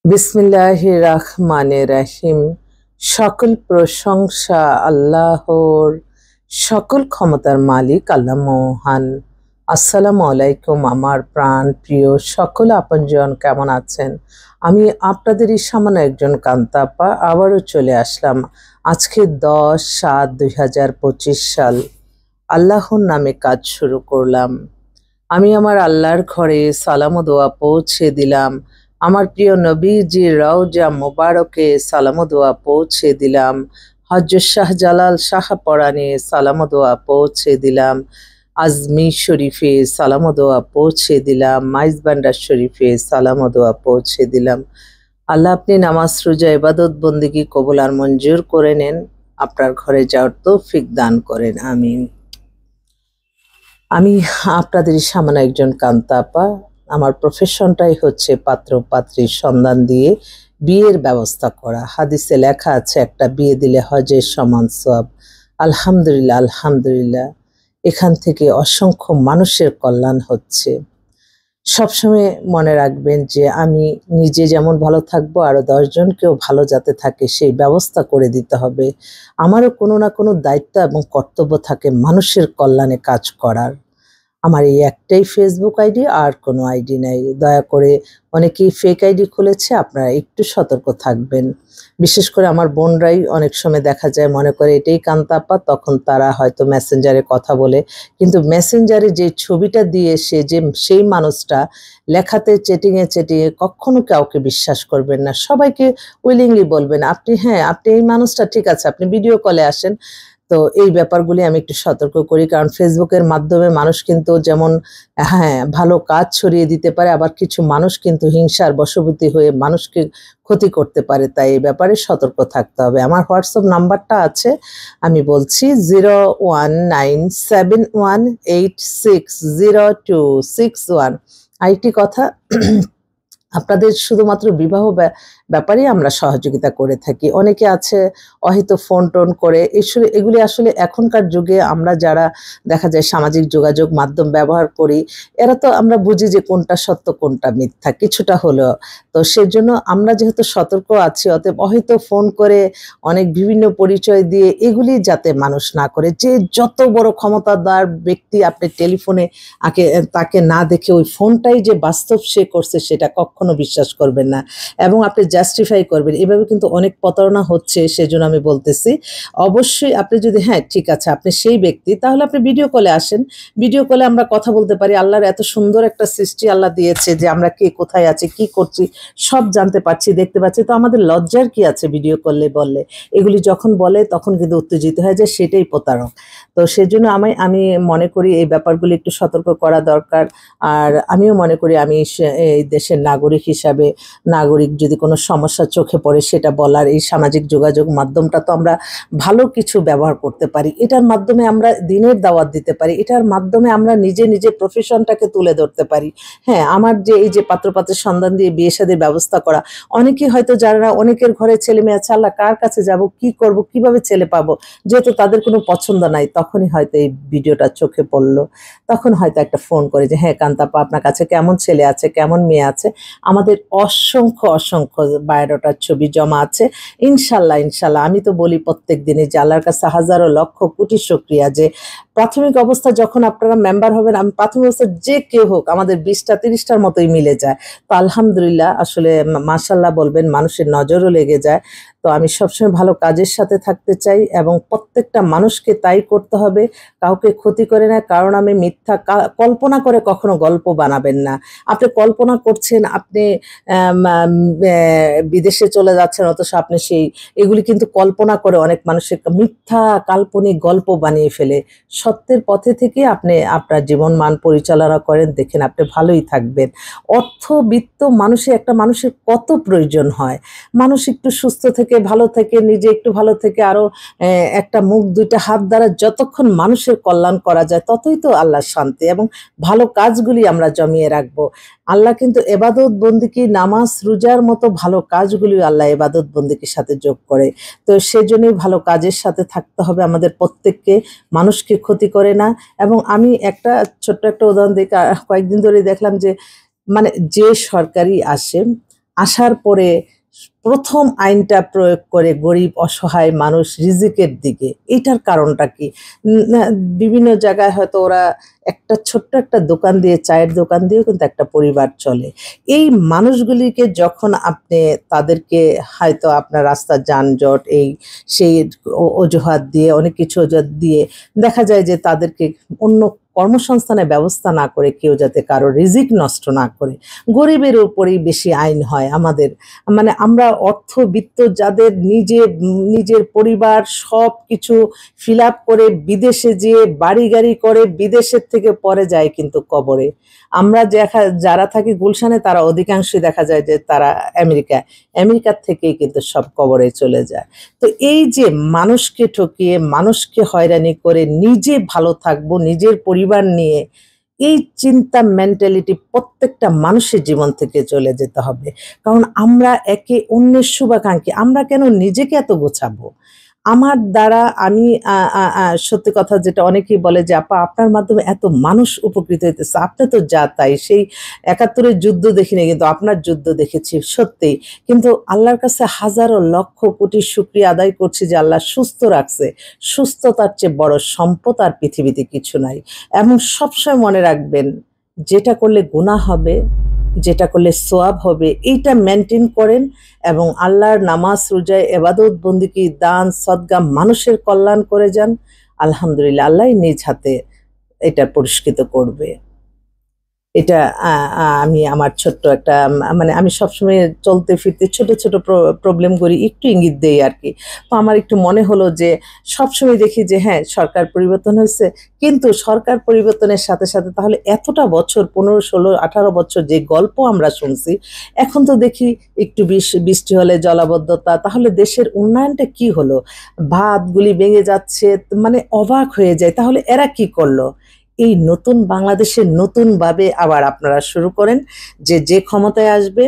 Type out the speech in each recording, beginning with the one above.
বিসমিল্লাহির রহমানির রহিম। সকল প্রশংসা আল্লাহর, সকল ক্ষমতার মালিক আল্লাহ মহান। আসসালামু আলাইকুম আমার প্রাণ প্রিয় সকল আপনজন, কেমন আছেন? আমি আপনাদেরই সামান্য একজন কান্তাপা আবারও চলে আসলাম। আজকে 10/7/2025 সাল। আল্লাহর নামে কাজ শুরু করলাম। আমি আমার আল্লাহর ঘরে সালাম ও দোয়া পৌঁছে দিলাম। আমার প্রিয় নবীজির রওজা মোবারকে সালাম ও দোয়া পৌঁছে দিলাম। হযরত শাহজালাল শাহপরানে সালাম ও দোয়া পৌঁছে দিলাম। আজমির শরীফে সালাম ও দোয়া পৌঁছে দিলাম। মাইজবান্ডার শরীফে সালাম ও দোয়া পৌঁছে দিলাম। আল্লাহ আপনি নামাজ রোজা ইবাদত বন্দেগী কবুল আর মঞ্জুর করে নেন। আপনার ঘরে যাওয়ার তৌফিক দান করেন, আমিন। আমি আপনাদের সামনে একজন কান্তাপা। আমার প্রফেশনটাই হচ্ছে পাত্র পাত্রীর সন্ধান দিয়ে বিয়ের ব্যবস্থা করা। হাদিসে লেখা আছে একটা বিয়ে দিলে হজের সমান সওয়াব। আলহামদুলিল্লাহ, আলহামদুলিল্লাহ, এখান থেকে অসংখ্য মানুষের কল্যাণ হচ্ছে। সবসময় মনে রাখবেন যে আমি নিজে যেমন ভালো থাকবো, আরো 10 জনকেও ভালো যাতে থাকে সেই ব্যবস্থা করে দিতে হবে। আমারও কোনো না কোনো দায়িত্ব এবং কর্তব্য থাকে মানুষের কল্যাণে কাজ করার। আমার এই একটাই ফেসবুক আইডি, আর কোনো আইডি নাই। দয়া করে, অনেকেই ফেক আইডি খুলেছে, আপনারা একটু সতর্ক থাকবেন। বিশেষ করে আমার বোনরাই অনেক সময় দেখা যায় মনে করে এটাই কান্তাপা, তখন তারা হয়তো মেসেঞ্জারে কথা বলে, কিন্তু মেসেঞ্জারে যে ছবিটা দিয়ে সেই মানুষটা লেখাতে চেটিংয়ে কখনো কাউকে বিশ্বাস করবেন না। সবাইকে উইলিংলি বলবেন আপনি, হ্যাঁ আপনি এই মানুষটা, ঠিক আছে আপনি ভিডিও কলে আসেন। তো এই ব্যাপারগুলি আমি একটু সতর্ক করি, কারণ ফেসবুকের মাধ্যমে মানুষ কিন্তু যেমন হ্যাঁ ভালো কাজ ছড়িয়ে দিতে পারে, আবার কিছু মানুষ কিন্তু হিংসার বশবর্তী হয়ে মানুষকে ক্ষতি করতে পারে। তাই এই ব্যাপারে সতর্ক থাকতে হবে। আমার হোয়াটসঅ্যাপ নাম্বারটা আছে, আমি বলছি 019718600261। আরেকটি কথা, আপনাদের শুধুমাত্র বিবাহ ব্যাপারেই আমরা সহযোগিতা করে থাকি। অনেকে আছে হয়তো ফোন টোন করে, এগুলি আসলে এখনকার যুগে আমরা যারা দেখা যায় সামাজিক যোগাযোগ মাধ্যম ব্যবহার করি, এরা তো আমরা বুঝি যে কোনটা সত্য কোনটা মিথ্যা কিছুটা হলেও। তো সেজন্য আমরা যেহেতু সতর্ক আছি, অতএব হয়তো ফোন করে অনেক বিভিন্ন পরিচয় দিয়ে এগুলি যাতে মানুষ না করে। যে যত বড় ক্ষমতাদার ব্যক্তি আপনি টেলিফোনে তাকে না দেখে ওই ফোনটাই যে বাস্তব সে করছে সেটা কখনো বিশ্বাস করবেন না, এবং আপনি জাস্টিফাই করবেন। এভাবে কিন্তু অনেক প্রতারণা হচ্ছে, সেজন্য আমি বলতেছি অবশ্যই আপনি যদি হ্যাঁ ঠিক আছে আপনি সেই ব্যক্তি, তাহলে আপনি ভিডিও কলে আসেন। ভিডিও কলে আমরা কথা বলতে পারি। আল্লাহর এত সুন্দর একটা সৃষ্টি আল্লাহ দিয়েছে যে আমরা কে কোথায় আছি কি করছি সব জানতে পারছি, দেখতে পাচ্ছি। তো আমাদের লজ্জার কি আছে ভিডিও কলে বললে? এগুলি যখন বলে তখন কিন্তু উত্তেজিত হয়ে যায়, সেটাই প্রতারক। তো সেজন্য আমি মনে করি এই ব্যাপারগুলি একটু সতর্ক করা দরকার। আর আমিও মনে করি আমি এই দেশের নাগরিক হিসাবে, নাগরিক যদি কোনো সমস্যা চোখে পড়ে সেটা বলার, এই সামাজিক যোগাযোগ মাধ্যমটা তো আমরা ভালো কিছু ব্যবহার করতে পারি। এটার মাধ্যমে আমরা দিনের দাওয়াত দিতে পারি, এটার মাধ্যমে আমরা নিজে প্রফেশনটাকে তুলে ধরতে পারি। হ্যাঁ, আমার যে এই যে পাত্রপাত্রের সন্ধান দিয়ে বিয়ে শাদীর ব্যবস্থা করা, অনেকেই হয়তো যারা অনেকের ঘরে ছেলে মেয়ে আছে, আল্লাহ কার কাছে যাব, কি করব, কিভাবে ছেলে পাবো, যেহেতু তাদের কোনো পছন্দ নাই, তখনই হয়তো এই ভিডিওটা চোখে পড়লো। তখন হয়তো একটা ফোন করে যে হ্যাঁ কান্তাপা আপনার কাছে কেমন ছেলে আছে, কেমন মেয়ে আছে। আমাদের অসংখ্য অসংখ্য বায়োডাটার ছবি জমা আছে। ইনশাল্লাহ ইনশাল্লাহ আমি তো বলি প্রত্যেক দিনই যে আল্লাহর কাছে হাজারো লক্ষ কোটি শুকরিয়া যে প্রাথমিক অবস্থা যখন আপনারা মেম্বার হবেন, আমি প্রাথমিক অবস্থা যে কেউ হোক আমাদের 20টা 30টার মতোই মিলে যায়। তো আলহামদুলিল্লাহ, আসলে মাশাল্লাহ বলবেন, মানুষের নজরও লেগে যায়। তো আমি সবসময় ভালো কাজের সাথে থাকতে চাই, এবং প্রত্যেকটা মানুষকে তাই করতে হবে। কাউকে ক্ষতি করে না, কারণ আমি মিথ্যা কল্পনা করে কখনো গল্প বানাবেন না। আপনি কল্পনা করছেন আপনি বিদেশে চলে যাচ্ছেন, অথচ আপনি এগুলি কিন্তু কল্পনা করে অনেক মানুষের মিথ্যা কাল্পনিক গল্প বানিয়ে ফেলে। সত্যের পথে থেকে আপনি আপনার জীবন মান পরিচালনা করেন, দেখেন আপনি ভালোই থাকবেন। অর্থবিত্ত একটা মানুষের কত প্রয়োজন হয়। মানুষ একটু সুস্থ থেকে ভালো থেকে, নিজে একটু ভালো থেকে, আরো একটা মুখ দুইটা হাত দ্বারা যতক্ষণ মানুষের কল্যাণ করা যায় ততই তো আল্লাহর শান্তি, এবং ভালো কাজগুলি আমরা জমিয়ে রাখবো। আল্লাহ কিন্তু এবাদত বন্দিকি, নামাজ রোজার মতো ভালো কাজগুলি আল্লাহ এবাদত বন্দিকির সাথে যোগ করে। তো সেজন্যই ভালো কাজের সাথে থাকতে হবে আমাদের প্রত্যেককে, মানুষকে ক্ষতি করে না। এবং আমি ছোট্ট একটা উদাহরণ দিই। কয়েকদিন ধরে দেখলাম যে মানে যে সরকারি আসে, আসার পরে প্রথম আইনটা প্রয়োগ করে গরিব অসহায় মানুষ রিজিকের দিকে, এটার কারণটা কি? বিভিন্ন জায়গায় হয়তো ওরা একটা ছোট্ট একটা দোকান দিয়ে, চায়ের দোকান দিয়েও কিন্তু একটা পরিবার চলে। এই মানুষগুলিকে যখন আপনি তাদেরকে হয়তো আপনার রাস্তার যানজট এই সেই অজুহাত দিয়ে, অনেক কিছু অজুহাত দিয়ে দেখা যায় যে তাদেরকে অন্য কর্মসংস্থানের ব্যবস্থা না করে, কেউ যাতে কারো রিজিক নষ্ট না করে, গরিবের উপরেই বেশি আইন হয় আমাদের। মানে আমরা অর্থবিত্ত যাদের নিজের পরিবার সব কিছু ফিল আপ করে বিদেশে যেয়ে বাড়ি গাড়ি করে, বিদেশের থেকে পরে যায় কিন্তু কবরে। আমরা যারা থাকি গুলশানে, তারা অধিকাংশই দেখা যায় যে তারা আমেরিকার থেকেই কিন্তু সব কবরে চলে যায়। তো এই যে মানুষকে ঠকিয়ে, মানুষকে হয়রানি করে নিজে ভালো থাকবো নিজের পরিবার নিয়ে, এই চিন্তা মেন্টালিটি প্রত্যেকটা মানুষের জীবন থেকে চলে যেতে হবে। কারণ আমরা একে অন্যের শুভাকাঙ্ক্ষী। আমরা কেন নিজেকে এত গোছাবো? আমার দ্বারা আমি সত্যি কথা যেটা অনেকেই বলে যে আপা আপনার মাধ্যমে এত মানুষ উপকৃত হইতেছে, আপনি তো যা তাই, সেই ৭১-এর যুদ্ধ দেখিনি কিন্তু আপনার যুদ্ধ দেখেছি সত্যি। কিন্তু আল্লাহর কাছে হাজারো লক্ষ কোটি শুকরিয়া আদায় করছি যে আল্লাহ সুস্থ রাখছে। সুস্থতার চেয়ে বড় সম্পদ আর পৃথিবীতে কিছু নাই। এবং সবসময় মনে রাখবেন, যেটা করলে গুনাহ হবে, যেটা করলে সওয়াব হবে, এইটা মেনটেন করেন এবং আল্লাহর নামাজ, রোজা, ইবাদত, বন্দেগী, দান, সদকা, মানুষের কল্যাণ করে যান। আলহামদুলিল্লাহ, আল্লাহই নিজ হাতে এটা পুরস্কৃত করবে। এটা আমি আমার ছোট্ট একটা মানে আমি সবসময় চলতে ফিরতে ছোট ছোট প্রবলেম করি, একটু ইঙ্গিত দেই আর কি। তো আমার একটু মনে হলো যে সবসময় দেখি যে হ্যাঁ সরকার পরিবর্তন হয়েছে, কিন্তু সরকার পরিবর্তনের সাথে সাথে তাহলে এতটা বছর 15, 16, 18 বছর যে গল্প আমরা শুনছি, এখন তো দেখি একটু বৃষ্টি হলে জলাবদ্ধতা, তাহলে দেশের উন্নয়নটা কি হলো? ভাতগুলি ভেঙে যাচ্ছে, মানে অবাক হয়ে যায়। তাহলে এরা কি করলো? এই নতুন বাংলাদেশে নতুনভাবে আবার আপনারা শুরু করেন যে ক্ষমতায় আসবে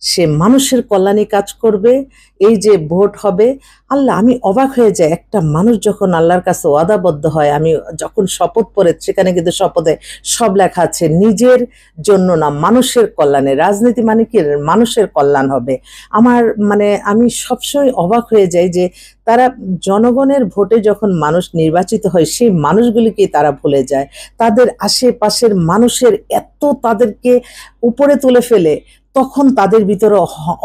সে মানুষের কল্যাণে কাজ করবে। এই যে ভোট হবে, আল্লাহ, আমি অবাক হয়ে যাই একটা মানুষ যখন আল্লাহর কাছে ওয়াদাবদ্ধ হয়। আমি যখন শপথ পড়ে, সেখানে কিন্তু শপথে সব লেখা আছে নিজের জন্য না, মানুষের কল্যাণে। রাজনীতি মানে কি? মানুষের কল্যাণ হবে। আমার মানে আমি সবসময় অবাক হয়ে যাই যে তারা জনগণের ভোটে যখন মানুষ নির্বাচিত হয়, সেই মানুষগুলিকে তারা ভুলে যায়। তাদের আশেপাশের মানুষের এত তাদেরকে উপরে তুলে ফেলে, তখন তাদের ভিতরে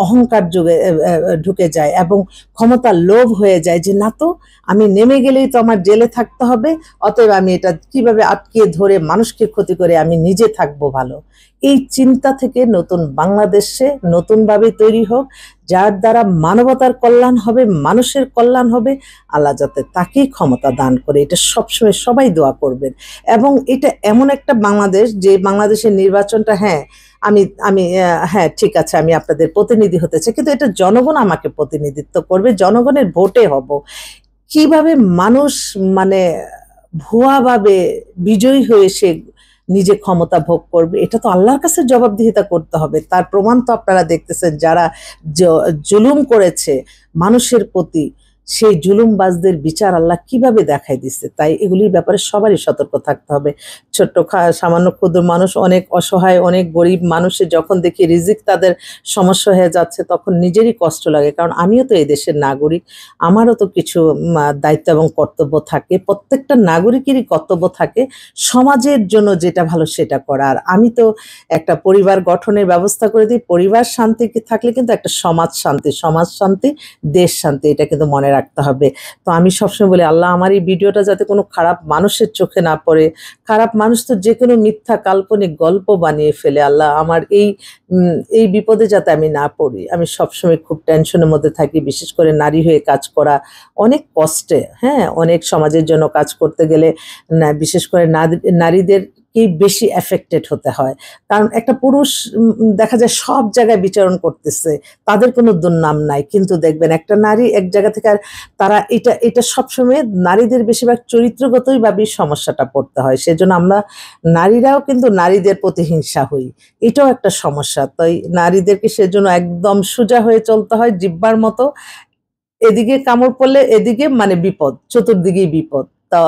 অহংকার ঢুকে যায় এবং ক্ষমতার লোভ হয়ে যায় যে না তো, আমি নেমে গেলেই তো আমার জেলে থাকতে হবে, অতএব আমি এটা কিভাবে আটকে ধরে মানুষকে ক্ষতি করে আমি নিজে থাকবো ভালো। এই চিন্তা থেকে নতুন বাংলাদেশে নতুনভাবে তৈরি হোক, যার দ্বারা মানবতার কল্যাণ হবে, মানুষের কল্যাণ হবে। আল্লাহ যাতে তাকেই ক্ষমতা দান করে, এটা সবসময় সবাই দোয়া করবেন। এবং এটা এমন একটা বাংলাদেশ, যে বাংলাদেশের নির্বাচনটা আমি আমি হ্যাঁ ঠিক আছে, আমি আপনাদের প্রতিনিধি হতে চাই, কিন্তু এটা জনগণ আমাকে প্রতিনিধিত্ব করবে, জনগণের ভোটে হব। কিভাবে মানুষ মানে ভুয়াভাবে বিজয়ী হয়ে সে নিজে ক্ষমতা ভোগ করবে, এটা তো আল্লাহর কাছে জবাবদিহিতা করতে হবে। তার প্রমাণ তো আপনারা দেখতেছেন, যারা জুলুম করেছে মানুষের প্রতি, সেই জুলুমবাজদের বিচার আল্লাহ কিভাবে দেখাই দিচ্ছে। তাই এগুলির ব্যাপারে সবারই সতর্ক থাকতে হবে। ছোট্ট সামান্য ক্ষুদ্র মানুষ, অনেক অসহায়, অনেক গরিব মানুষের যখন দেখি রিজিক তাদের সমস্যা হয়ে যাচ্ছে, তখন নিজেরই কষ্ট লাগে। কারণ আমিও তো এই দেশের নাগরিক, আমারও তো কিছু দায়িত্ব এবং কর্তব্য থাকে। প্রত্যেকটা নাগরিকেরই কর্তব্য থাকে সমাজের জন্য যেটা ভালো সেটা করা। আর আমি তো একটা পরিবার গঠনের ব্যবস্থা করে দিই। পরিবার শান্তি থাকলে কিন্তু একটা সমাজ শান্তি, দেশ শান্তি, এটা কিন্তু মনে রাখতে হবে। তো আমি সবসময় বলি, আল্লাহ আমার এই ভিডিওটা যাতে কোনো খারাপ মানুষের চোখে না পড়ে। খারাপ মানুষ তো যে কোনো মিথ্যা কাল্পনিক গল্প বানিয়ে ফেলে। আল্লাহ আমার এই বিপদে যাতে আমি না পড়ি। আমি সবসময় খুব টেনশনের মধ্যে থাকি, বিশেষ করে নারী হয়ে কাজ করা অনেক কষ্টে। হ্যাঁ, অনেক সমাজের জন্য কাজ করতে গেলে বিশেষ করে নারীদের কি বেশি এফেক্টেড হতে হয়। কারণ একটা পুরুষ দেখা যায় সব জায়গায় বিচরণ করতেছে, তাদের কোনো দুর্নাম নাই, কিন্তু দেখবেন একটা নারী এক জায়গা থেকে, আর তারা এটা সবসময় নারীদের বেশিরভাগ চরিত্রগতই ভাবে সমস্যাটা পড়তে হয়। সেজন্য আমরা নারীরাও কিন্তু নারীদের প্রতিহিংসা হই, এটাও একটা সমস্যা। তাই নারীদেরকে সেজন্য একদম সোজা হয়ে চলতে হয়, জিব্বার মতো। এদিকে কামড় পড়লে এদিকে মানে বিপদ, চতুর্দিকেই বিপদ। তো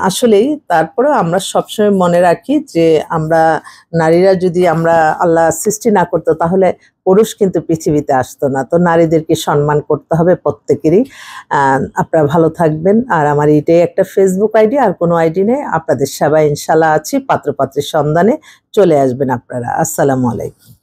আসলেই তারপরেও আমরা সবসময় মনে রাখি যে আমরা নারীরা যদি আমরা আল্লাহ সৃষ্টি না করতো তাহলে পুরুষ কিন্তু পৃথিবীতে আসতো না। তো নারীদেরকে সম্মান করতে হবে প্রত্যেকেরই। আপনারা ভালো থাকবেন। আর আমার এটাই একটা ফেসবুক আইডি, আর কোনো আইডি নেই। আপনাদের সেবায় ইনশাল্লাহ আছি। পাত্রপাত্রীর সন্ধানে চলে আসবেন আপনারা। আসসালামু আলাইকুম।